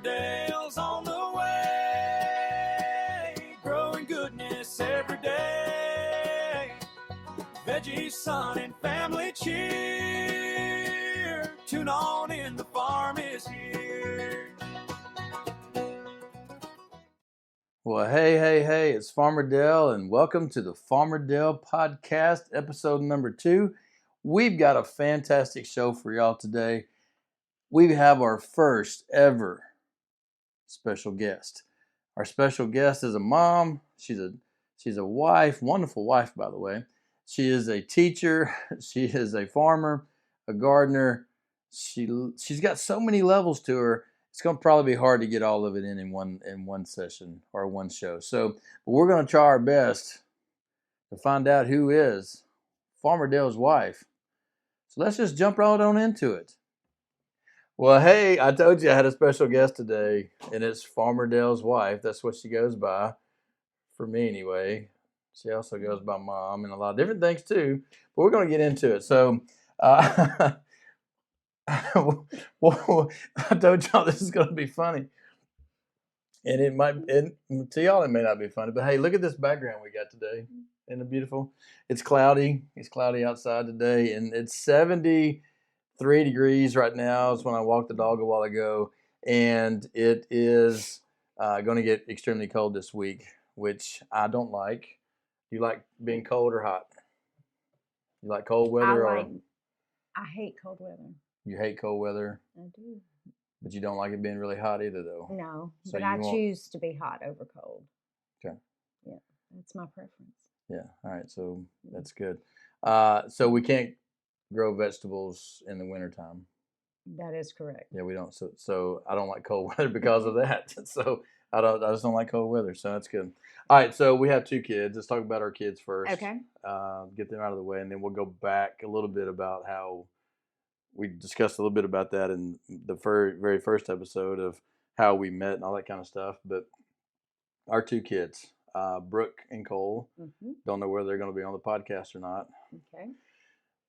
Dale's on the way, growing goodness every day. Veggie, sun, and family cheer. Tune on in, the farm is here. Well, hey, it's Farmer Dale, and welcome to the Farmer Dale Podcast, episode number 2. We've got a fantastic show for y'all today. We have our first ever special guest. Our special guest is a mom. She's a wife, wonderful wife, by the way. She is a teacher. She is a farmer, a gardener. She's got so many levels to her. It's going to probably be hard to get all of it in one session or one show. So we're going to try our best to find out who is Farmer Dale's wife. So let's just jump right on into it. Well, hey, I told you I had a special guest today, and it's Farmer Dale's wife. That's what she goes by, for me anyway. She also goes by Mom and a lot of different things too, but we're going to get into it. So, well, I told y'all this is going to be funny, and to y'all it may not be funny, but hey, look at this background we got today. Isn't it beautiful? It's cloudy. It's cloudy outside today, and it's 73 degrees right now. It's when I walked the dog a while ago, and it is going to get extremely cold this week, which I don't like. You like being cold or hot? You like cold weather? I hate cold weather. You hate cold weather? I do. But you don't like it being really hot either, though? No, So but I choose to be hot over cold. Okay. Yeah, that's my preference. Yeah, all right, so that's good. So we can't grow vegetables in the wintertime. That is correct. Yeah, we don't. So I don't like cold weather because of that. So I just don't like cold weather. So that's good. All right, so we have 2 kids. Let's talk about our kids first. Okay. Get them out of the way, and then we'll go back a little bit about how we discussed a little bit about that in the very first episode of how we met and all that kind of stuff. But our 2 kids, Brooke and Cole, don't know whether they're going to be on the podcast or not. Okay.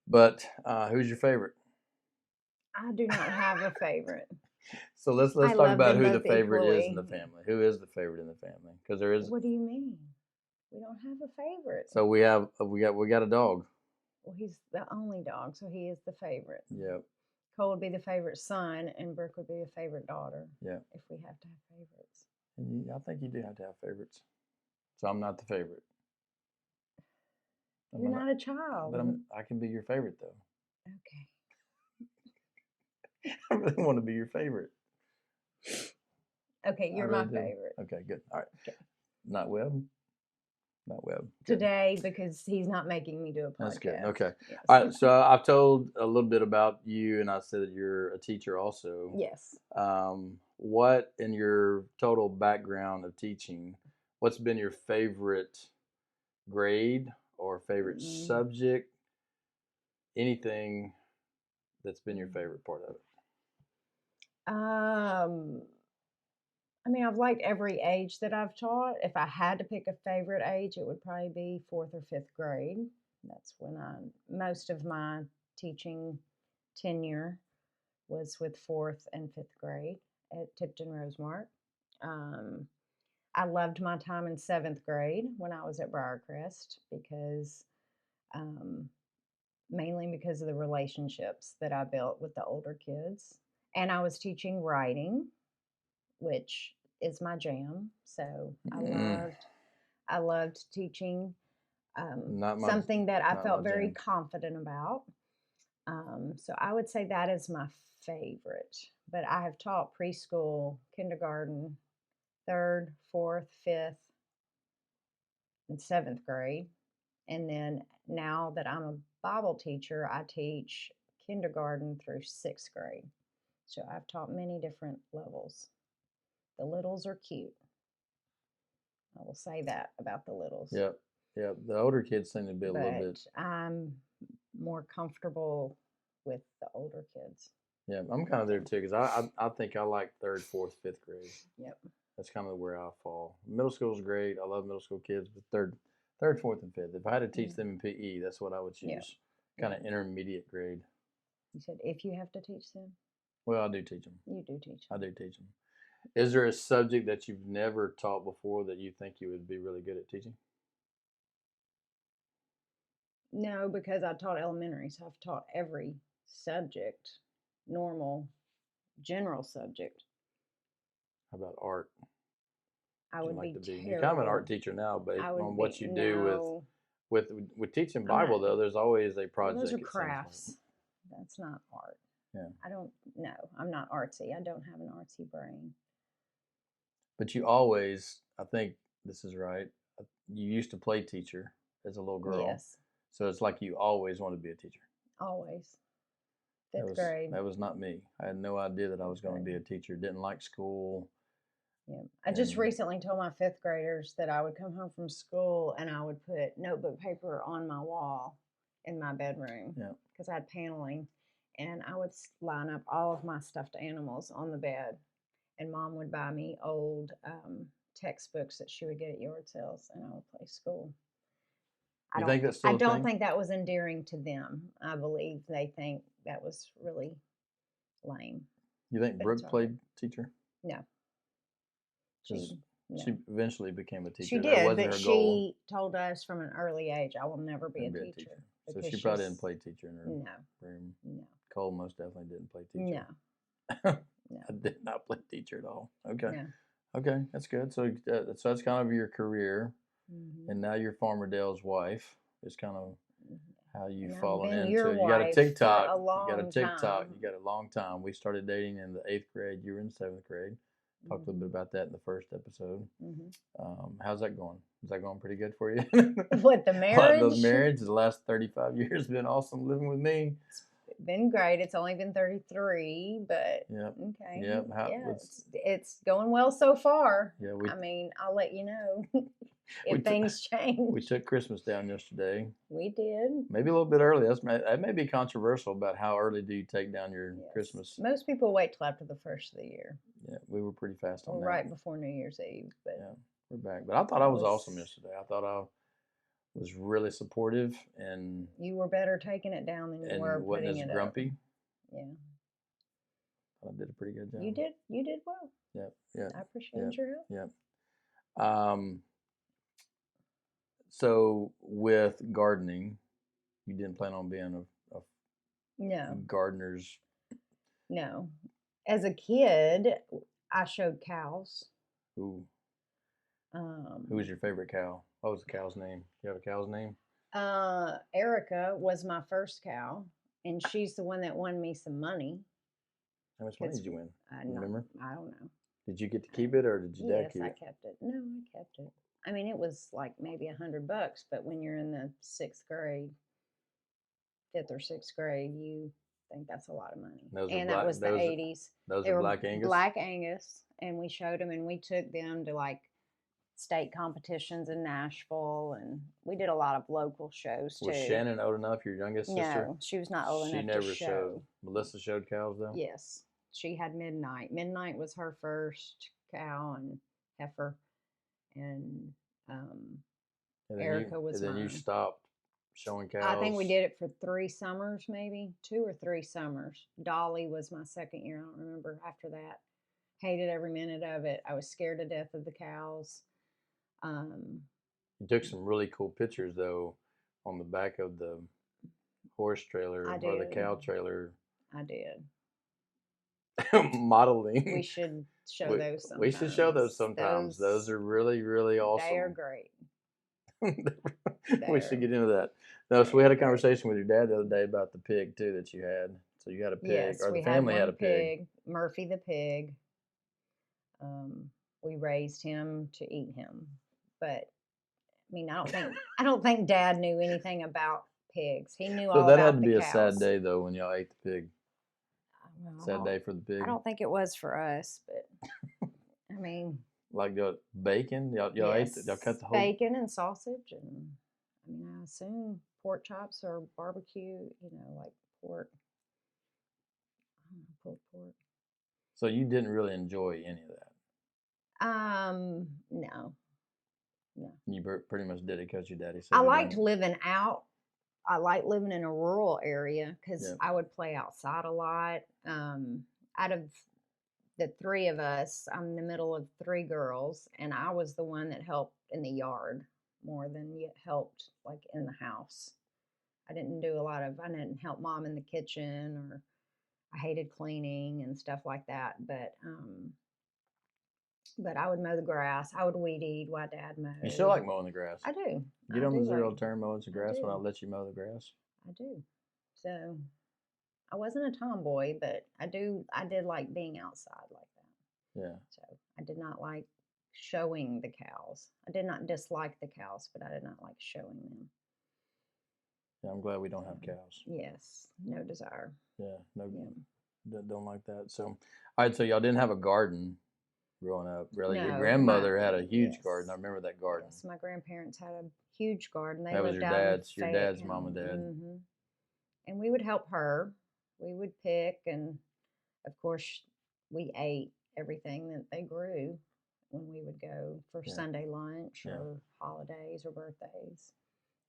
But who's your favorite? I do not have a favorite. So let's talk about who the favorite is in the family. Who is the favorite in the family? Because there is. What do you mean? We don't have a favorite. So we got a dog. Well, he's the only dog, so he is the favorite. Yep. Cole would be the favorite son, and Brooke would be the favorite daughter. Yeah. If we have to have favorites. I think you do have to have favorites. So I'm not the favorite. You're not a child. But I can be your favorite though. Okay. I really want to be your favorite. Okay, you're my favorite. Okay, good. All right. Okay. Not Webb. Good. Today, because he's not making me do a podcast. That's good. Okay. Yes. All right. So I've told a little bit about you, and I said that you're a teacher also. Yes. What in your total background of teaching, what's been your favorite grade or favorite subject? Anything that's been your favorite part of it? I mean, I've liked every age that I've taught. If I had to pick a favorite age, it would probably be 4th or 5th grade. That's when most of my teaching tenure was with 4th and 5th grade at Tipton Rosemark. I loved my time in 7th grade when I was at Briarcrest because mainly because of the relationships that I built with the older kids. And I was teaching writing, which is my jam. So I loved teaching something that I felt very confident about. So I would say that is my favorite. But I have taught preschool, kindergarten, 3rd, 4th, 5th, and 7th grade. And then now that I'm a Bible teacher, I teach kindergarten through 6th grade. So I've taught many different levels. The littles are cute. I will say that about the littles. Yep. The older kids seem to be a little bit. I'm more comfortable with the older kids. Yeah, I'm kind of there too because I think I like 3rd, 4th, 5th grade. Yep. That's kind of where I fall. Middle school is great. I love middle school kids, but 3rd, 4th, and 5th. If I had to teach them in PE, that's what I would choose. Yep. Kind of intermediate grade. You said if you have to teach them? Well, I do teach them. You do teach them. I do teach them. Is there a subject that you've never taught before that you think you would be really good at teaching? No, because I taught elementary, so I've taught every subject, normal, general subject. How about art? I Would you would like be to be? You're kind of an art terrible. teacher now, based I would on be what you do no. with teaching I'm Bible. not. Though there's always a Well, project. those are It seems like. crafts. That's not art. Yeah. I don't. No, I'm not artsy. I don't have an artsy brain. But you always, I think this is right. You used to play teacher as a little girl, Yes, so it's like you always wanted to be a teacher. always. That Fifth was grade. that was not me. I had no idea that I was Fifth going to be a grade. teacher. Didn't like school. Yeah. I just And recently told my fifth graders that I would come home from school and I would put notebook paper on my wall in my bedroom yeah, because I had paneling, and I would line up all of my stuffed animals on the bed. And mom would buy me old textbooks that she would get at yard sales, and I would play school. you think that's I still a don't thing? think that was endearing to them. I believe they think that was really lame. You think But Brooke it's all right. played teacher? No, Because she no. she eventually became a teacher. She That did, wasn't but her goal. she told us from an early age, "I will never be a To be a teacher." So because she probably she's- didn't play teacher in her No, room. no, Cole most definitely didn't play teacher. no, no, I did not play teacher at all. Okay. no. Okay, that's good. So that's kind of your career, Mhm. and now you're Farmer Dale's wife. It's kind of how you've And I've fallen been into. your You got a wife for TikTok. a You got a long TikTok. time. You got a long time. We started dating in the 8th grade. You were in 7th grade. Talked a little bit about that in the first episode. Mhm. How's that going? Is that going pretty good for you? What, the marriage? The marriage, the last 35 years been awesome living with me. It's been great. It's only been 33, but Yep. okay. Yep. Yeah, it's going well so far. Yeah, I mean, I'll let you know We if took- things change. we took Christmas down yesterday. We did. Maybe a little bit early. That may be controversial about how early do you take down your Yes. Christmas. Most people wait till after the first of the year, Yeah, we were pretty fast on or that. right before New Year's Eve. But Yeah, we're back. But I thought I was awesome yesterday. I thought I was really supportive and you were better taking it down than you were wasn't putting as it grumpy. up. Yeah, I did a pretty good job. you did. You did well. Yep. Yeah. I appreciate your help. Yep. So with gardening, you didn't plan on being a No, gardener's. no. As a kid, I showed cows. Who was your favorite cow? What was the cow's name? You have a cow's name? Erica was my first cow, and she's the one that won me some money. How much money did you win? Remember? I don't know. Did you get to keep it, or did your dad Yes, keep I it? kept it. No, I kept it. I mean, it was like maybe $100, but when you're in the 6th grade, 5th or 6th grade, you think that's a lot of money. And that was the 80s. Those They are were Black Angus. Black Angus, and we showed them, and we took them to like state competitions in Nashville, and we did a lot of local shows too. Was Shannon old enough? Your youngest sister? No, she was not old She enough never to show. showed. Melissa showed cows though. Yes, she had Midnight. Midnight was her first cow and heifer, and And then Erica was And then you mine. stopped showing cows. I think we did it for 3 summers, maybe 2 or 3 summers. Dolly was my second year. I don't remember after that. Hated every minute of it. I was scared to death of the cows. You took some really cool pictures though on the back of the horse trailer I or the did. cow trailer. I did. Modeling. We should show those sometimes. We should show those sometimes. Those are really, really awesome. They are great. We should get into that. No, so we had a conversation with your dad the other day about the pig too that you had. So you had a pig, Yes, or the we family had had a one pig. Murphy the pig. We raised him to eat him, but I mean, I don't think Dad knew anything about pigs. He knew all So that about had to the be a cows. sad day though when y'all ate the pig. Well, Sad day for the pig. I don't think it was for us, but I mean, Like bacon. Y'all yes, ate. Y'all cut the whole. bacon and sausage, and I mean, I assume pork chops or barbecue. Like pork. I don't know, pulled pork. So you didn't really enjoy any of that. No. You pretty much did it because your daddy said. I you liked didn't. living out. I liked living in a rural area because Yeah. I would play outside a lot. Out of the three of us, I'm the middle of three girls, and I was the one that helped in the yard more than helped like in the house. I didn't help mom in the kitchen, or I hated cleaning and stuff like that. But I would mow the grass. I would weed eat while Dad mowed. You still like mowing the grass? I do. Get I on the do zero like- turn mowing the grass when I do. let you mow the grass. I do. So I wasn't a tomboy, but I did like being outside like that. Yeah. So I did not like showing the cows. I did not dislike the cows, but I did not like showing them. Yeah, I'm glad we don't have cows. Yes, no desire. Yeah, no, Yeah. don't like that. So, all right, so y'all didn't have a garden growing up, really? Your No, grandmother my- had a huge yes. garden. I remember that garden. Yes, my grandparents had a huge garden. They That was lived your out in dad's Fayette mom and County. dad. Mhm. And we would help her. We would pick, and of course, we ate everything that they grew when we would go for Yeah. Sunday lunch Yeah. or holidays or birthdays.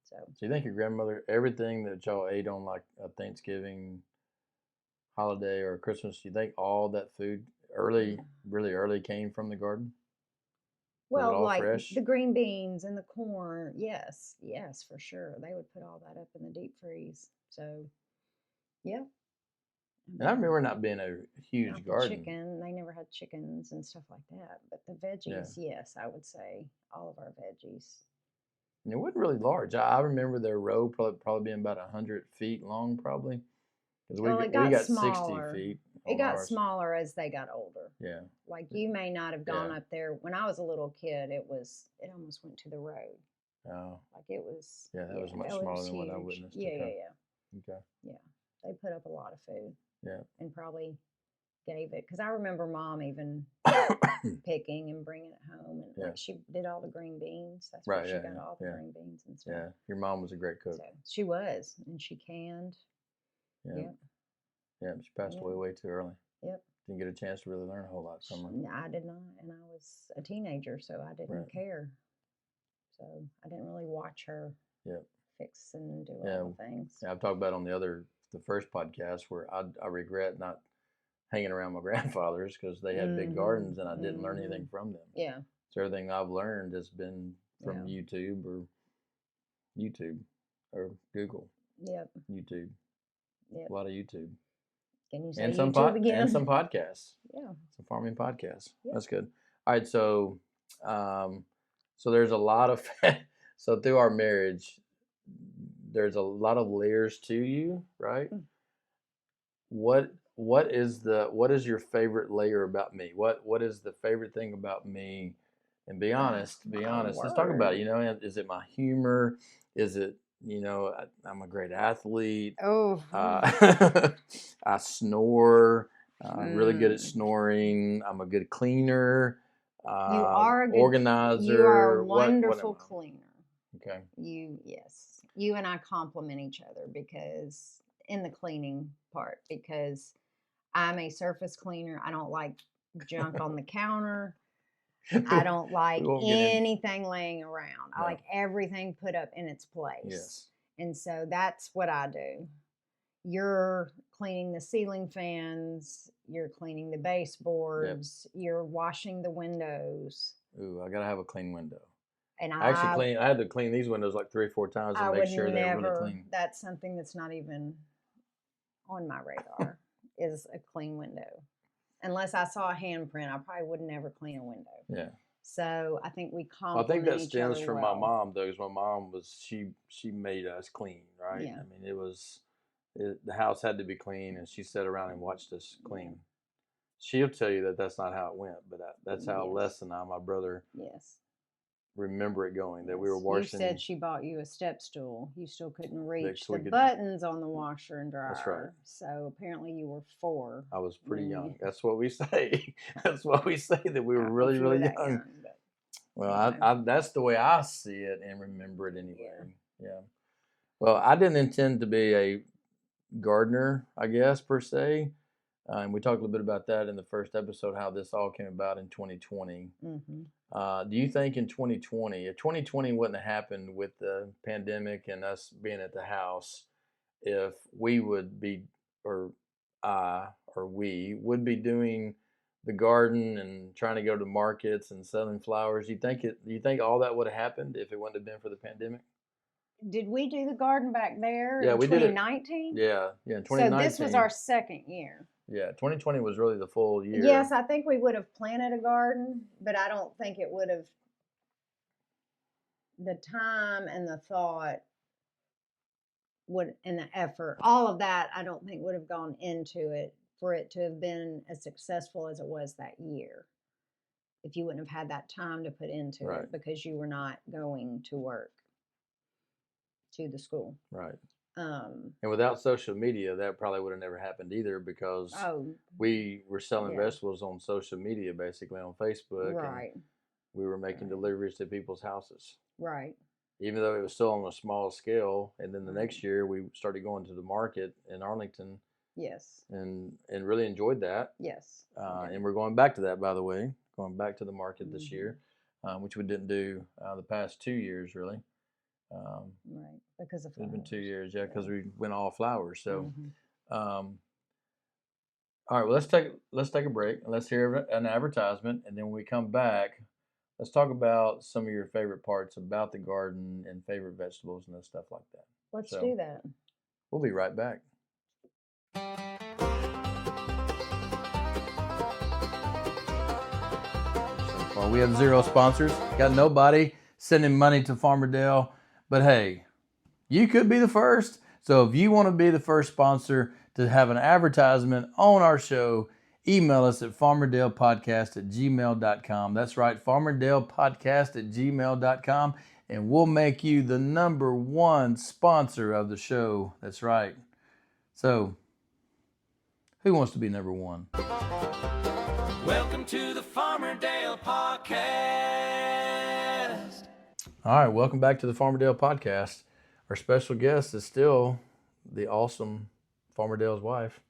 So So you think your grandmother, everything that y'all ate on like a Thanksgiving holiday or Christmas, you think all that food really early came from the garden? Was it well, all like fresh? the green beans and the corn, yes, for sure. They would put all that up in the deep freeze. So, yeah. And I remember not being a Not huge the garden. chicken. They never had chickens and stuff like that. But the veggies, yes, I would say all of our veggies. And it wasn't really large. I remember their row probably being about 100 feet long, probably. Because Well, we it got got smaller. 60 feet. It on got ours. smaller as they got older. Yeah. Like you may not have gone Yeah. up there when I was a little kid. It almost went to the road. Oh, Like it was. yeah, that was much it smaller than what I huge. witnessed. Yeah, Okay. yeah. Okay. They put up a lot of food. Yeah. And probably gave it because I remember Mom even picking and bringing it home, and Yeah. like she did all the green beans. That's Right, where she yeah, got yeah, all the yeah. green beans and stuff. Yeah. Your mom was a great cook. So she was, and she canned. Yeah. Yep. Yeah. She passed away Yeah. way too early. Yep. Didn't get a chance to really learn a whole lot from her. I did not, and I was a teenager, so I didn't Right. care. So I didn't really watch her Yep. fix and do Yeah. all the things. Yeah, I've talked about on the first podcast where I regret not hanging around my grandfathers because they had big Mhm, gardens and I didn't learn mhm. anything from them. Yeah. So everything I've learned has been from YouTube or Google. Yep. YouTube. Yep. A lot of YouTube. Can you say And some YouTube again? and some podcasts. Yeah. Some farming podcasts. Yep. That's good. All right, so so there's a lot of so through our marriage, there's a lot of layers to you, right? Mm. What is your favorite layer about me? What is the favorite thing about me? And be honest. My Let's talk about it. word. Is it my humor? Is it I'm a great athlete. Oh. I snore. I'm really good at Mm. snoring. I'm a good cleaner. You are a good organizer. You are a what am wonderful I? cleaner. Okay. Yes. You and I complement each other because in the cleaning part, because I'm a surface cleaner. I don't like junk on the counter. I don't like won't get in- anything laying around. I No. like everything put up in its place. Yes. And so that's what I do. You're cleaning the ceiling fans, you're cleaning the baseboards, you're washing the windows. Ooh, I gotta have a clean window. And I had to clean these windows like 3 or 4 times I to make would sure they're really never, clean. that's something that's not even on my radar, is a clean window. Unless I saw a handprint, I probably would never clean a window. Yeah. So I think we Well, I complement think that each stems other from well. my mom, though, because my mom she made us clean, right? Yeah. I mean, the house had to be clean, and she sat around and watched us clean. She'll tell you that that's not how it went, but that's how Yes. Les and I, my brother, Yes. remember it going. That we were Yes. washing. You said she bought you a step stool. You still couldn't reach we the could- buttons on the washer and dryer. That's right. So apparently you were 4. I was pretty when young. you- That's what we say. That's what we say, that we I were don't know really, if you were really that young. but Well, anyway. that's the way I see it and remember it anyway. Yeah. Well, I didn't intend to be a gardener, I guess, per se. And we talked a little bit about that in the first episode, how this all came about in 2020. Mhm. Do you think in 2020, if 2020 wouldn't have happened with the pandemic and us being at the house, if we would be, or I, or we would be doing the garden and trying to go to markets and selling flowers, you think all that would have happened if it wouldn't have been for the pandemic? Did we do the garden back there Yeah, in we did it. 2019? Yeah, in So 2019. this was our second year. Yeah, 2020 was really the full year. Yes, I think we would have planted a garden, but I don't think it would have. The time and the thought would, and the effort, all of that, I don't think would have gone into it for it to have been as successful as it was that year. If you wouldn't have had that time to put into Right. it because you were not going to work to the school. Right. Um, And without social media, that probably would have never happened either, because oh, we were selling Yeah. vegetables on social media, basically on Facebook. right, And we were making Right. deliveries to people's houses, right. even though it was still on a small scale. And then the Right. next year, we started going to the market in Arlington Yes, and really enjoyed that. yes. we did. And we're going back to that, by the way, going back to the market this Mhm. year, which we didn't do the past 2 years, really. Right, because of It's been 2 flowers. years, yeah, because we went all flowers. So, Mhm. um, all right, well, let's take a break and let's hear an advertisement, and then when we come back, let's talk about some of your favorite parts about the garden and favorite vegetables and stuff like that. Let's So- do that. We'll be right back. So far, we have 0 sponsors. Got nobody sending money to Farmer Dale, but hey, you could be the first. So if you want to be the first sponsor to have an advertisement on our show, email us at farmerdalepodcast@gmail.com. That's right, farmerdalepodcast@gmail.com, and we'll make you the #1 sponsor of the show. That's right. So, who wants to be #1? Welcome to the Farmer Dale Podcast. All right, welcome back to the Farmer Dale Podcast. Our special guest is still the awesome Farmer Dale's wife.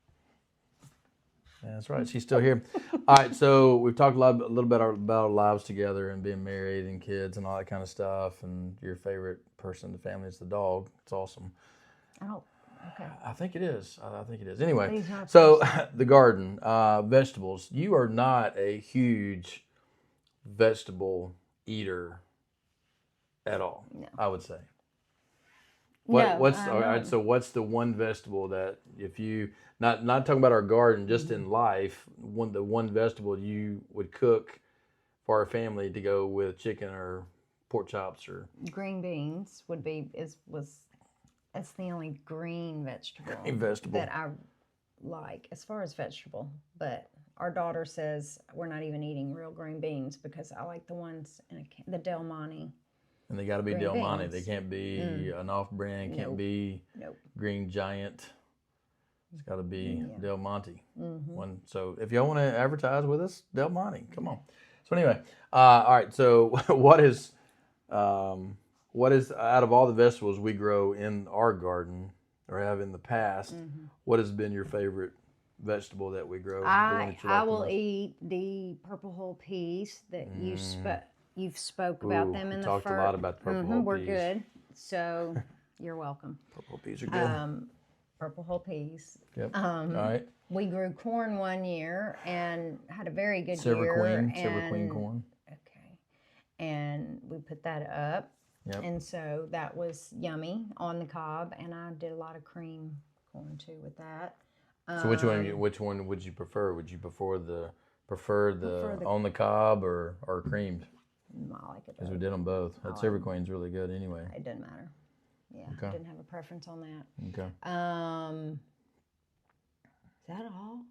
Yeah, that's right, she's still here. All right, so we've talked a little bit about our lives together and being married and kids and all that kind of stuff. And your favorite person in the family is the dog. It's awesome. Oh, okay. I think it is. I think it is. Anyway, These are so the garden, vegetables. You are not a huge vegetable eater at all, No. I would say. No, What's I'm all right? not. So what's the one vegetable that, if you not talking about our garden, just Mm-hmm. in life, the one vegetable you would cook for our family to go with chicken or pork chops or Green beans would be that's the only green vegetable vegetable? that I like as far as vegetable. But our daughter says we're not even eating real green beans because I like the ones in the Del Monte. And they got to be Green Del Monte. They beans. can't be an off-brand. Can't Nope. be Nope. Green Giant. It's got to be Yeah. Del Monte. Mm-hmm. So if y'all want to advertise with us, Del Monte, come on. So anyway, all right. So what is out of all the vegetables we grow in our garden or have in the past, what has been your favorite vegetable that we grow? The one I that you like the will most? eat the purple whole peas that you've spoke about Ooh, them we in the talked a first. lot about the purple whole We're peas. good. So you're welcome. Purple peas are good. Purple whole peas. Yep. All right. We grew corn one year and had a very good Silver year. Queen corn. Okay. And we put that up. Yep. And so that was yummy on the cob. And I did a lot of cream corn too with that. So which one would you prefer? Would you prefer the the- on the cob or creamed? I like it Because we both. did them both. That Silver Queen's really good anyway. It doesn't matter. Yeah, Okay. I didn't have a preference on that. Okay. Is that all?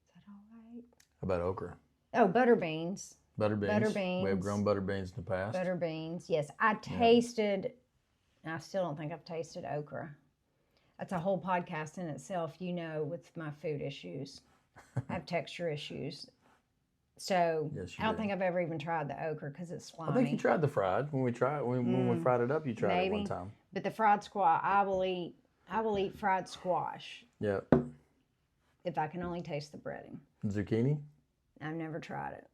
Is that all right? How about okra? Oh, butter beans. Butter beans. Butter We have beans. grown butter beans in the past. Butter beans. Yes, I tasted. And I still don't think I've tasted okra. That's a whole podcast in itself. You know, with my food issues, I have texture issues. So Yes, you I don't do. think I've ever even tried the okra because it's slimy. I think you tried the fried when we fried it up. You tried it one Maybe. time. But the fried squash, I will eat fried squash Yep. if I can only taste the breading. Zucchini. I've never tried it.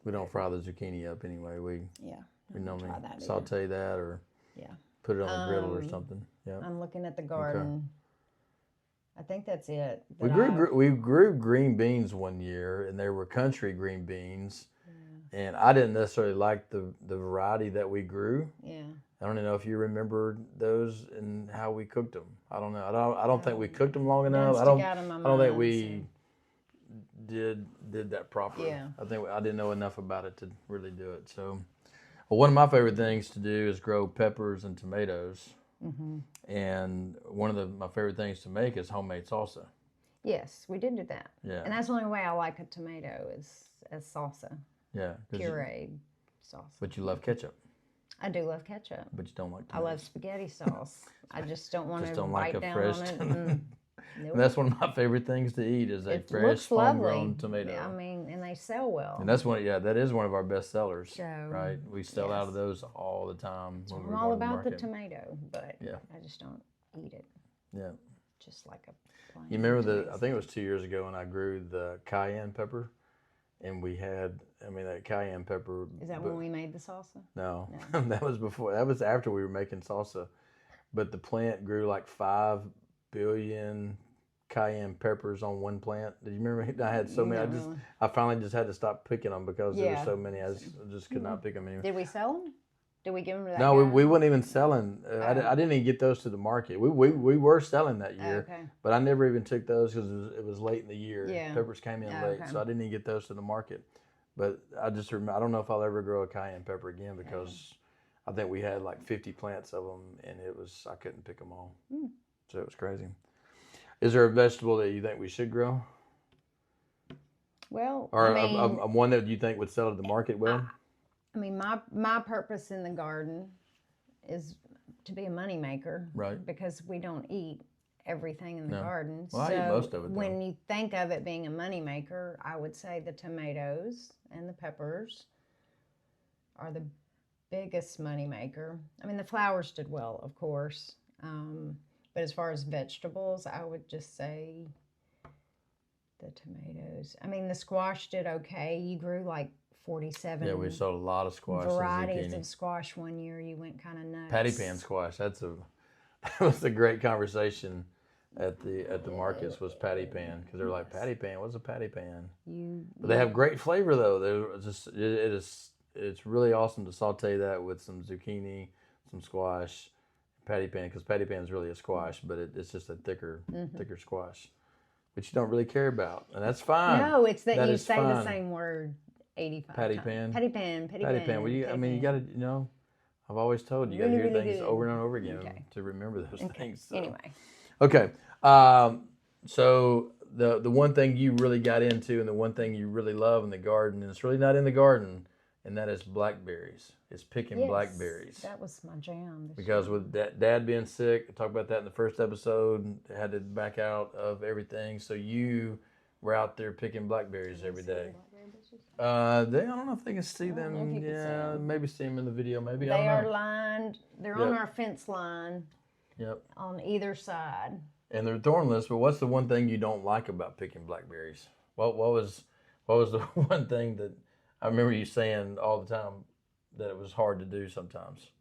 We don't fry the zucchini up anyway. We Yeah. normally try that either. saute that or Yeah. put it on the griddle or something. Yeah. I'm looking at the garden. I think that's it. We grew green beans one year, and they were country green beans. Yeah. And I didn't necessarily like the variety that we grew. Yeah. I don't even know if you remember those and how we cooked them. I don't know. I don't think we cooked them long enough. I don't think we did that properly. Yeah. I think I didn't know enough about it to really do it. So, well, one of my favorite things to do is grow peppers and tomatoes. Mm-hmm. And one of my favorite things to make is homemade salsa. Yes, we did do that. Yeah. And that's the only way I like a tomato is as salsa, Yeah. pureed salsa. But you love ketchup. I do love ketchup. But you don't like I tomatoes. love spaghetti sauce. I just don't want Just to don't bite like a down fresh on it. tomato. Nope. And that's one of my favorite things to eat is a It fresh looks lovely. homegrown tomato. I mean, and they sell well. And that's that is one of our best sellers, So, right? We sell out of yes. those all the time. When I'm we're all going to about the market. tomato, but Yeah. I just don't eat it. Yeah. Just like a plain You remember tomato I think it was 2 years ago when I grew the cayenne pepper, and we had, that cayenne pepper. Is that when we made the salsa? No, No. that was before. That was after we were making salsa. But the plant grew like 5 billion cayenne peppers on one plant. Did you remember? I had so many. Not really. I finally just had to stop picking them because there Yeah. were so many. I just could not pick them anymore. Did we sell them? Did we give them to that No, guy? we weren't even selling. Oh. I didn't even get those to the market. We were selling that Oh, year, okay. but I never even took those because it was late in the year. Yeah. Peppers came in Oh, late, okay. so I didn't even get those to the market. But I just remember, I don't know if I'll ever grow a cayenne pepper again because I think we had like 50 plants of them, and I couldn't pick them all. So it was crazy. Is there a vegetable that you think we should grow? Well, Or I mean, a one that you think would sell to the market well? I mean, my purpose in the garden is to be a moneymaker, Right. Because we don't eat everything in the No. garden. Well, I eat most of it, though. when you think of it being a moneymaker, I would say the tomatoes and the peppers are the biggest moneymaker. I mean, the flowers did well, of course, but as far as vegetables, I would just say the tomatoes. I mean, the squash did okay. You grew like 47 Yeah, we sold a lot of squash varieties and zucchini. of squash one year. You went kind of nuts. Patty pan squash. That was a great conversation at the markets was patty pan because they're like patty pan. What's a patty pan? But they have great flavor though. It's really awesome to saute that with some zucchini, some squash, patty pan because patty pan is really a squash, but it's just a thicker squash, which you don't really care about, and that's fine. No, it's that you is say the fine. same word 85 Patty times. pan? Patty pan. Patty Patty pan. pan. Well, you got to, I've always told you got to Really, hear really things good. over and over again Okay. to remember those things. So. Anyway. Okay. So the one thing you really got into and the one thing you really love in the garden, and it's really not in the garden, and that is blackberries. It's picking Yes, blackberries. That was my jam. Because with Dad being sick, I talked about that in the first episode, had to back out of everything. So you were out there picking blackberries every day. I don't know if they can see don't know them. if you can see Yeah, them. maybe see them in the video. Maybe I They don't are know. lined. They're Yep. on our fence line Yep. on either side. And they're thornless. But what's the one thing you don't like about picking blackberries? What was the one thing that I remember you saying all the time that it was hard to do sometimes?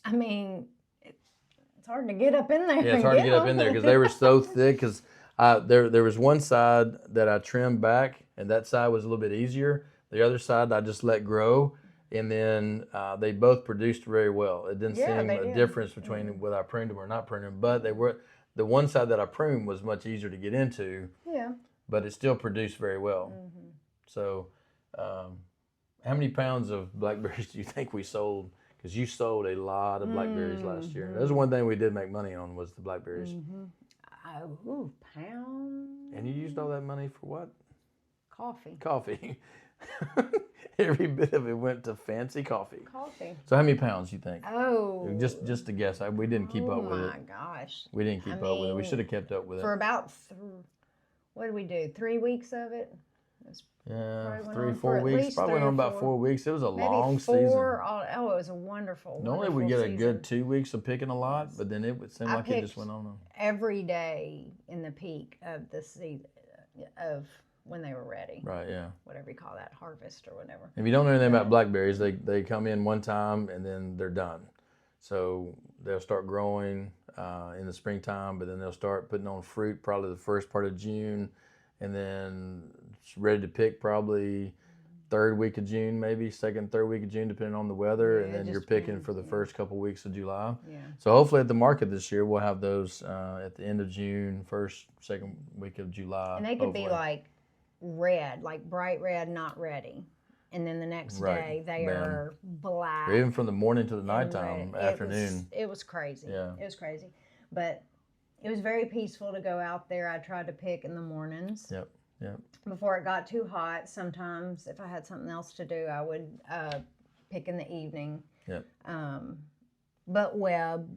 I mean, it's hard to get up in there. Yeah, it's hard to get up in there because they were so thick. Because there was one side that I trimmed back, and that side was a little bit easier. The other side I just let grow, and then they both produced very well. It didn't Yeah, seem they a did. difference between whether I pruned them or not pruned them, but they were the one side that I pruned was much easier to get into, Yeah. but it still produced very well. Mm-hmm. So, how many pounds of blackberries do you think we sold? Because you sold a lot of blackberries last year. That was one thing we did make money on was the blackberries. Mm-hmm. Oh, pound. And you used all that money for what? Coffee. Coffee. Every bit of it went to fancy coffee. Coffee. So how many pounds do you think? Oh. Just to guess. We didn't keep up with Oh it. my gosh. We didn't keep up with it. We mean, should have kept up with For it. about, what did we do? 3 weeks of it? Yeah, probably went 3, on 4 for at weeks. least Probably 3 went or on about 4. 4 weeks. It was a Maybe long 4. season. Oh, it was a wonderful. Normally we wonderful get a season. good 2 weeks of picking a lot, Yes. but then it would seem I like it just picked went on. every day in the peak of the season of when they were ready. Right, yeah. Whatever you call that, harvest or whatever. If you don't know anything about blackberries, they come in one time and then they're done. So they'll start growing. in the springtime, but then they'll start putting on fruit probably the first part of June, and then it's ready to pick probably third week of June, maybe third week of June, depending on the weather, Yeah, and it then you're just picking depends, for the yeah. first couple weeks of July. Yeah. So hopefully at the market this year, we'll have those at the end of June, second week of July. And they could be hopefully. like red, like bright red, not ready. And then the next Right. day they Bam. are black. Or even from the morning to the and nighttime, red. afternoon. It was crazy. Yeah. It was crazy. But it was very peaceful to go out there. I tried to pick in the mornings. Yep. Yep. Before it got too hot. Sometimes if I had something else to do, I would pick in the evening. Yep. But Webb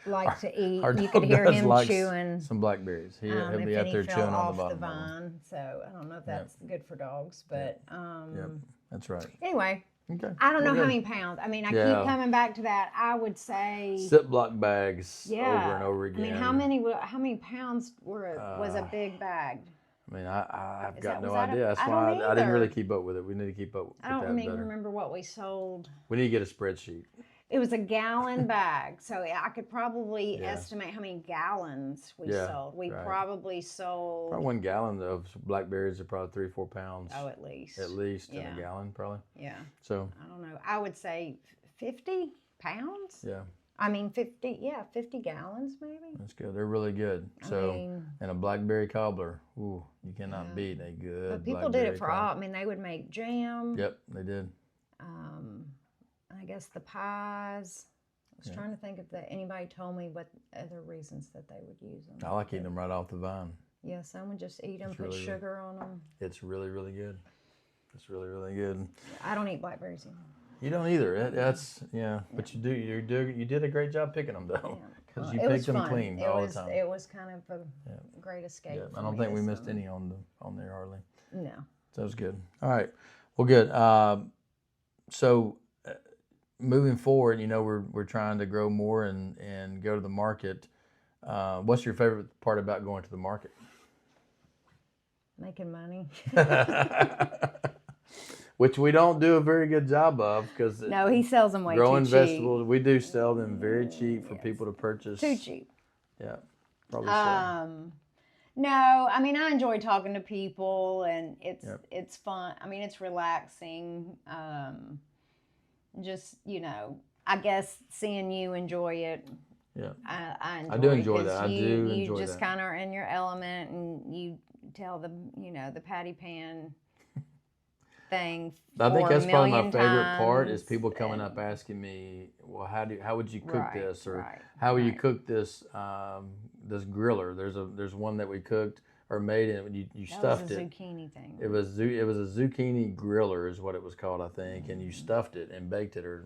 likes to eat. Our You could dog hear does him like chewing. Some blackberries. He'll If be out any there fell chewing on off the bottom. the of them. vine, so I don't know if that's good for dogs, but Yep. That's right. anyway, Okay. I don't know Well, how good. many pounds. I mean, I Yeah. keep coming back to that. I would say, Ziploc bags yeah. over and over I again. mean, how many pounds was a big bag? I mean, I've Is got that- no was that a- idea. That's I why don't I didn't really either. keep up with it. We need to keep up with I don't that even better. remember what we sold. We need to get a spreadsheet. It was a gallon bag, so I could probably Yeah. estimate how many gallons we Yeah, sold. We right. probably sold Probably 1 gallon of blackberries are probably 3-4 pounds. at least. At least in Yeah. a gallon, probably. Yeah. So, I don't know. I would say 50 pounds. yeah, I mean, 50 gallons maybe. that's good. They're really good. I So, mean, and a blackberry cobbler. Ooh, you cannot Yeah. beat a good but people did blackberry it for cobbler. all. I mean, they would make jam. Yep, they did. I guess the pies. I was Yeah. trying to think if anybody told me what other reasons that they would use them. I like eating them right off the vine. Yeah, some would just eat them, It's put really good. sugar on them. It's really, really good. It's really, really good. I don't eat blackberries anymore. You don't either. That's but you do. You did a great job picking them though, Yeah. because Well, you it was picked them fun. clean It all was, the time. It was kind of a great escape. Yeah, for I don't me think we this missed summer. any on there hardly. No. So that was good. All right. Well, good. So moving forward, we're trying to grow more and go to the market. What's your favorite part about going to the market? Making money. Which we don't do a very good job of because No, he sells them way growing too cheap. vegetables, we do sell them very cheap for Yes. people to purchase. Too cheap. Yeah, probably so. No, I mean I enjoy talking to people and Yep. it's fun. I mean it's relaxing. Just I guess seeing you enjoy it. Yeah. I enjoy I do it enjoy 'cause that. I You do enjoy just that. kind of are in your element and you tell the patty pan thing. I think 4 that's probably my million favorite part is times, people coming up and- asking me, well, how would you cook Right, this, or right, how would you right. cook this this griller? There's one that we cooked or made and you That stuffed was a it. zucchini thing. It was a zucchini griller is what it was called, I think, and you stuffed it and baked it, or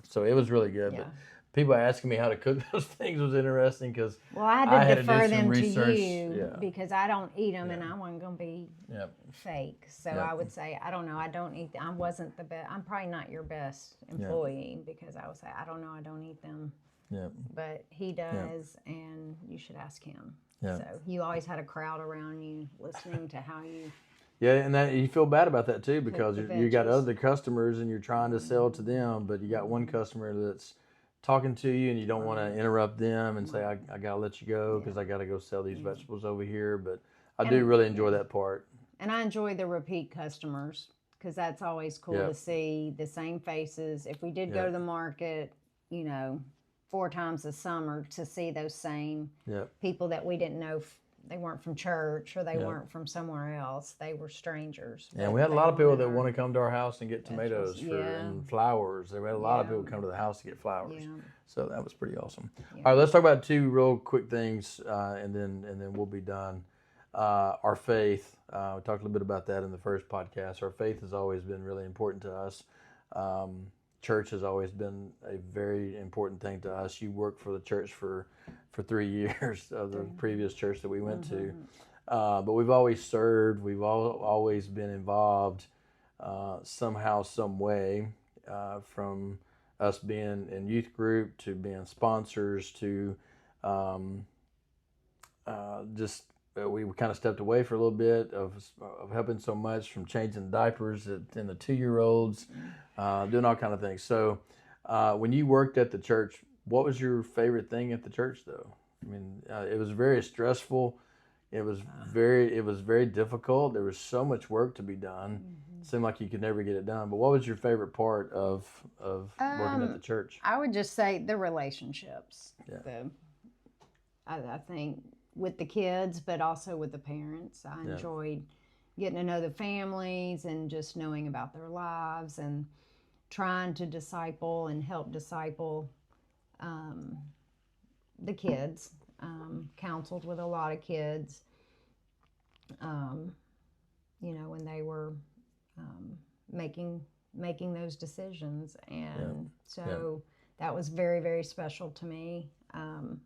so it was really good. Yeah. But people asking me how to cook those things was interesting because Well, I had I to had to do defer some them research, to you yeah. because I don't eat them and Yeah. I wasn't going to be Yep. fake. So Yep. I would say, I don't know, I don't eat I wasn't the best. I'm probably not your best employee because I would say, I don't know, I don't eat them. Yep. But he does, and you should ask him. Yeah. So you always had a crowd around you listening to how you. Yeah, and that you feel bad about that too because the you got veggies. other customers and you're trying to sell to them, but you got one customer that's talking to you and you don't want to interrupt them and say, I got to let you go because I got to go sell these vegetables over here. But I do And- really enjoy that part. And I enjoy the repeat customers because that's always cool Yeah. to see the same faces. If we did go Yeah. to the market, 4 times a summer to see those same Yeah. people that we didn't know they weren't from church or they Yeah. weren't from somewhere else. They were strangers. And but we had a they lot of people wanted that our- want to come to our house and get Vegetables, tomatoes yeah. and flowers. We had a lot of Yeah. people come to the house to get flowers. Yeah. So that was pretty awesome. Yeah. All right, let's talk about 2 real quick things, and then we'll be done. Our faith. We talked a little bit about that in the first podcast. Our faith has always been really important to us. Church has always been a very important thing to us. You worked for the church for 3 years of the previous church that we went to. But we've always served. We've always been involved somehow, some way, from us being in youth group to being sponsors to we kind of stepped away for a little bit of helping so much, from changing diapers in the 2-year-olds, doing all kind of things. So when you worked at the church What was your favorite thing at the church, though? I mean, it was very stressful. It was very difficult. There was so much work to be done. It seemed like you could never get it done. But what was your favorite part of working at the church? I would just say the relationships. Yeah. I think with the kids, but also with the parents. I enjoyed getting to know the families and just knowing about their lives and trying to disciple and help disciple the kids. Counseled with a lot of kids, when they were making those decisions, and so that was very, very special to me.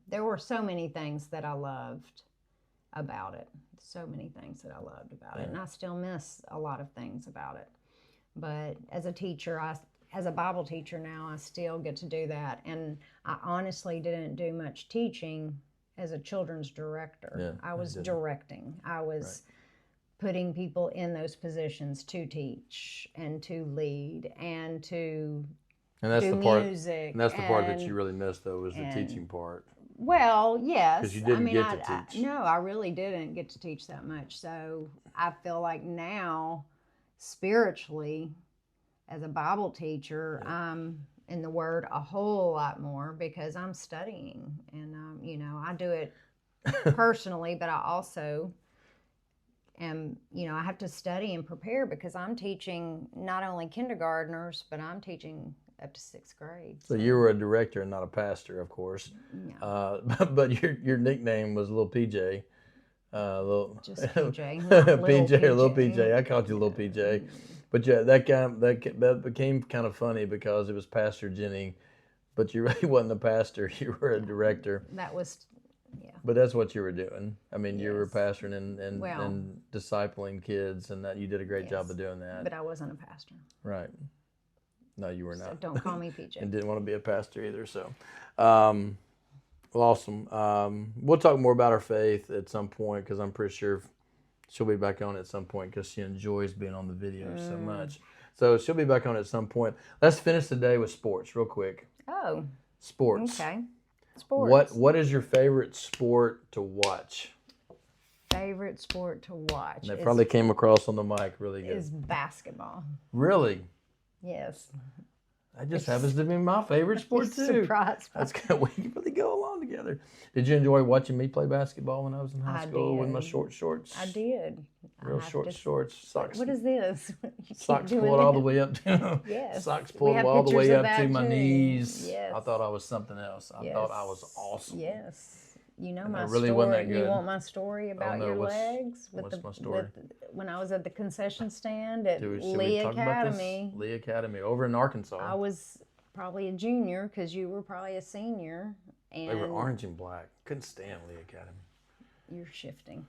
There were so many things that I loved about it, and I still miss a lot of things about it. But as a teacher, as a Bible teacher now, I still get to do that, and I honestly didn't do much teaching as a children's director. Yeah, I was directing. I was putting people in those positions to teach and to lead and to that's do the part, music. And that's the part that you really missed, though, was the teaching part. Well, yes. Because you didn't get to teach. No, I really didn't get to teach that much. So I feel like now, spiritually, as a Bible teacher, I'm in the Word a whole lot more because I'm studying, and I do it personally, but I also am, I have to study and prepare because I'm teaching not only kindergartners, but I'm teaching up to 6th grade. So you were a director and not a pastor, of course. No. But your nickname was Little PJ. Just PJ. Little PJ. I called you Little PJ. But yeah, that became kind of funny because it was Pastor Jenny, but you really wasn't a pastor. You were a director. That was, But that's what you were doing. I mean, you were pastoring and discipling kids, and that you did a great job of doing that. But I wasn't a pastor. Right. No, you were not. So don't call me PJ. And didn't want to be a pastor either. So, well, awesome. We'll talk more about our faith at some point because I'm pretty sure she'll be back on at some point because she enjoys being on the video so much. So she'll be back on at some point. Let's finish the day with sports real quick. Oh. Sports. Okay. Sports. What is your favorite sport to watch? Favorite sport to watch? That probably came across on the mic really good. Is basketball. Really? Yes. That just happens to be my favorite sport too. Surprise. That's kind of, we really go along together. Did you enjoy watching me play basketball when I was in high school with my short shorts? I did. Real short shorts, socks. What is this? Socks pulled all the way up to yes. Socks pulled all the way up to my knees. Yes. I thought I was something else. I thought I was awesome. Yes. You know my really story. wasn't that good. You want my story about your legs? What's my story? When I was at the concession stand at Should Lee we talk Academy. About this? Lee Academy over in Arkansas. I was probably a junior because you were probably a senior. And they were orange and black. Couldn't stand Lee Academy. You're shifting.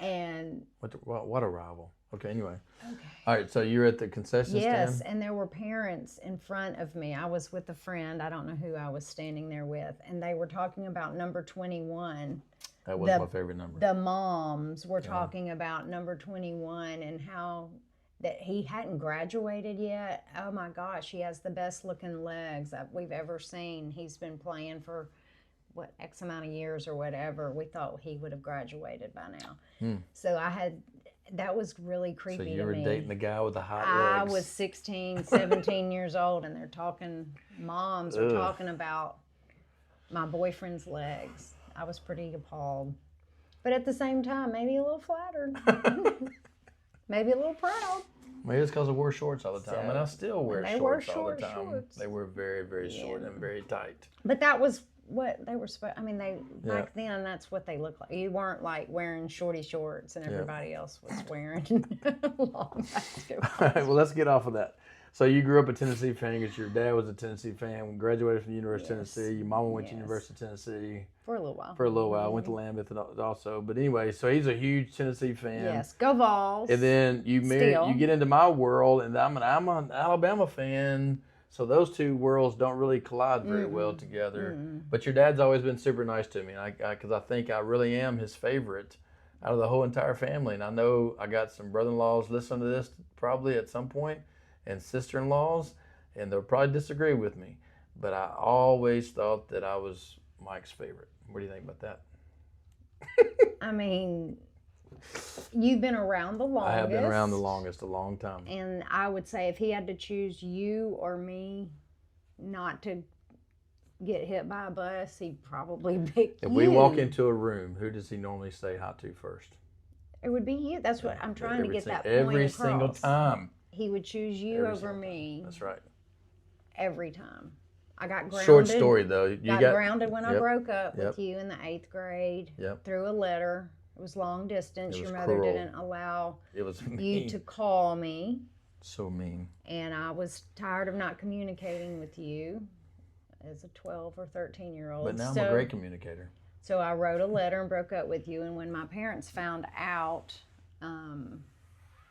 And what a rival. Okay, anyway. Okay. All right, so you're at the concession stand? Yes, and there were parents in front of me. I was with a friend. I don't know who I was standing there with. And they were talking about number 21. That was my favorite number. The moms were talking about number 21 and how that he hadn't graduated yet. Oh my gosh, he has the best looking legs that we've ever seen. He's been playing for X amount of years or whatever. We thought he would have graduated by now. So that was really creepy to me. So you were dating the guy with the hot legs. I was 16, 17 years old, and moms were talking about my boyfriend's legs. I was pretty appalled. But at the same time, maybe a little flattered. Maybe a little proud. Maybe it's because I wore shorts all the time, and I still wear shorts all the time. Shorts. They were very, very short and very tight. But that was what they were supposed. I mean, back then that's what they looked like. You weren't like wearing shorty shorts, and everybody else was wearing long basketball. All right, well, let's get off of that. So you grew up a Tennessee fan because your dad was a Tennessee fan. Graduated from the University of Tennessee. Your mama went to University of Tennessee. For a little while. Went to Lambeth also. But anyway, so he's a huge Tennessee fan. Yes, go Vols. And then you get into my world, and I'm an Alabama fan. So those two worlds don't really collide very well together. But your dad's always been super nice to me, because I think I really am his favorite out of the whole entire family. And I know I got some brother-in-laws listening to this probably at some point, and sister-in-laws, and they'll probably disagree with me. but I always thought that I was Mike's favorite. What do you think about that? I mean, you've been around the longest. I have been around the longest, a long time. And I would say if he had to choose you or me not to get hit by a bus, he'd probably pick you. If we walk into a room, who does he normally say hi to first? It would be you. That's what I'm trying to get that point every across. single time. He would choose you Every over single time. me. That's right. Every time. I got grounded. Short story though. You got grounded when I Yep. broke up Yep. with you in the 8th grade. Yep. Through a letter. It was long distance. It was Your mother cruel. didn't allow It was you mean. to call me. So mean. And I was tired of not communicating with you as a 12 or 13-year-old. But now I'm a great communicator. So I wrote a letter and broke up with you. And when my parents found out,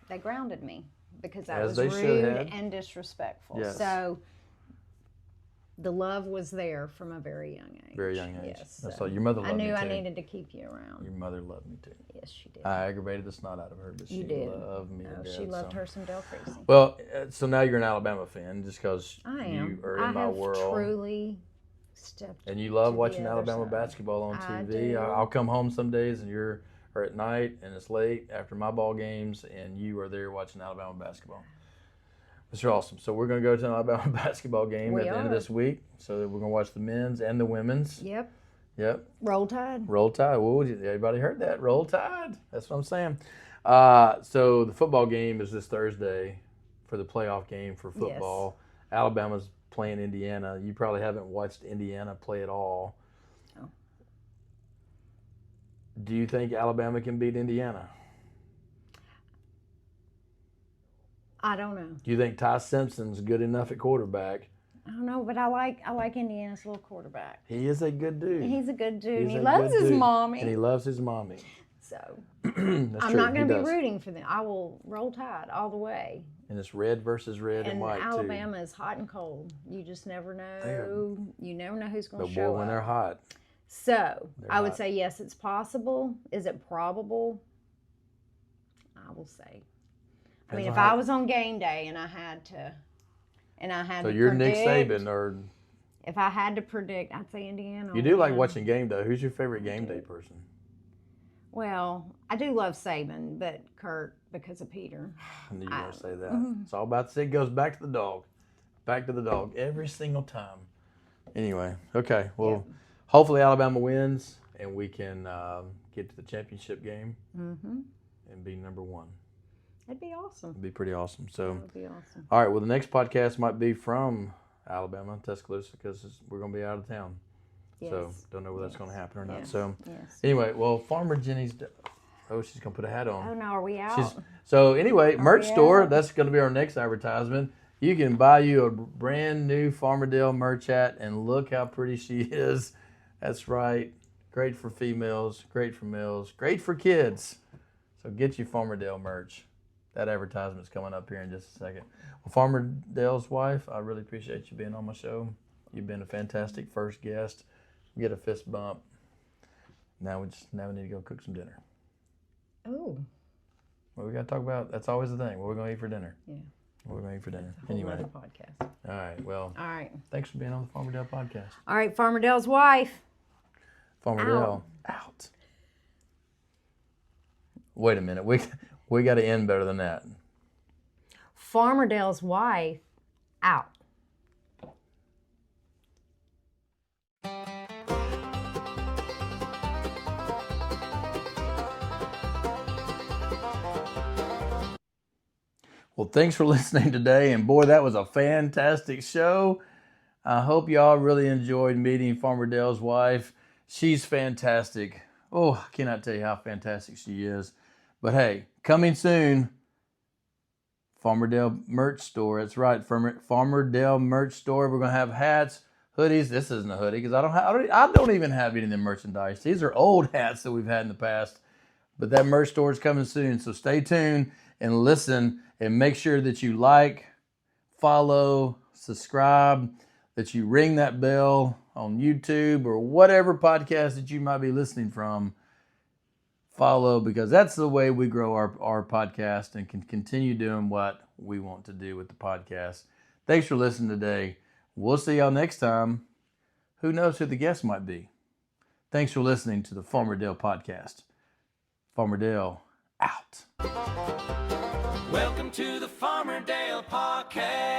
they grounded me because I As was they should rude have. and disrespectful. Yes. So the love was there from a very young age. Very young age. Yes. That's so all. Your mother loved I me knew too. I needed to keep you around. Your mother loved me too. Yes, she did. I aggravated the snot out of her, but You she did. loved me. Oh, to she death, loved so. her some Del Creasy. Well, so now you're an Alabama fan just because I you am. are in I my have world. truly stepped. And you love to the watching other Alabama side. basketball on I TV. do. I'll come home some days and or at night and it's late after my ball games and you are there watching Alabama basketball. It's awesome. So we're going to go to an Alabama basketball game at the end of this week. So we're going to watch the men's and the women's. Yep. Yep. Roll Tide. Roll Tide. Whoa, everybody heard that? Roll Tide. That's what I'm saying. So the football game is this Thursday for the playoff game for football. Yes. Alabama's playing Indiana. You probably haven't watched Indiana play at all. Oh. Do you think Alabama can beat Indiana? I don't know. Do you think Ty Simpson's good enough at quarterback? I don't know, but I like Indiana's little quarterback. He is a good dude. He's a good dude. He's He a loves good his dude. mommy. And he loves his mommy. So That's I'm true. not going He to be does. rooting for them. I will roll Tide all the way. And it's red versus red and white Alabama is hot and cold. You just never know. You never know who's going But to show boy, when up. they're hot. So I would hot. say yes, it's possible. Is it probable? I will say. I mean, if I was on game day and I had to, So you're predict, Nick Saban, or if I had to predict, I'd say Indiana. you do like watching game day. Who's your favorite game day person? Well, I do love Saban, but Kurt because of Peter. I knew you were going to say that. It's all about it goes back to the dog. Back to the dog every single time. Anyway, okay. Well, hopefully Alabama wins and we can get to the championship game and be number one. That'd be awesome. It'd be pretty awesome. So, That would be awesome. all right. Well, the next podcast might be from Alabama, Tuscaloosa, because we're going to be out of town. Yes. So, don't know whether that's going to happen or not. Yes. So, Yes. anyway, well, Farmer Jenny's. Oh, she's going to put a hat Oh on. no, are we out? So, anyway, merch we store. out? That's going to be our next advertisement. You can buy you a brand new Farmerdale merch hat, and look how pretty she is. That's right. Great for females, great for males, great for kids. So, get you Farmerdale merch. That advertisement's coming up here in just a second. Well, Farmer Dale's wife, I really appreciate you being on my show. You've been a fantastic first guest. Get a fist bump. Now we need to go cook some dinner. Oh. What we got to talk about? That's always the thing. What we're going to eat for dinner? Yeah. What we're going to eat for dinner? Whole Anyway. other podcast. All right. Well, All right. thanks for being on the Farmer Dale podcast. All right, Farmer Dale's wife. Farmer Out. Dale out. Wait a minute. We got to end better than that. Farmer Dale's wife out. Well, thanks for listening today. And boy, that was a fantastic show. I hope y'all really enjoyed meeting Farmer Dale's wife. She's fantastic. Oh, I cannot tell you how fantastic she is. But hey, coming soon, Farmer Dale merch store. That's right, Farmer Dale merch store. We're gonna have hats, hoodies. This isn't a hoodie because I don't even have any of them merchandise. These are old hats that we've had in the past. But that merch store is coming soon. So stay tuned and listen, and make sure that you like, follow, subscribe, that you ring that bell on YouTube or whatever podcast that you might be listening from. Follow, because that's the way we grow our podcast and can continue doing what we want to do with the podcast. Thanks for listening today. We'll see y'all next time. Who knows who the guest might be? Thanks for listening to the Farmer Dale podcast. Farmer Dale, out. Welcome to the Farmer Dale Podcast.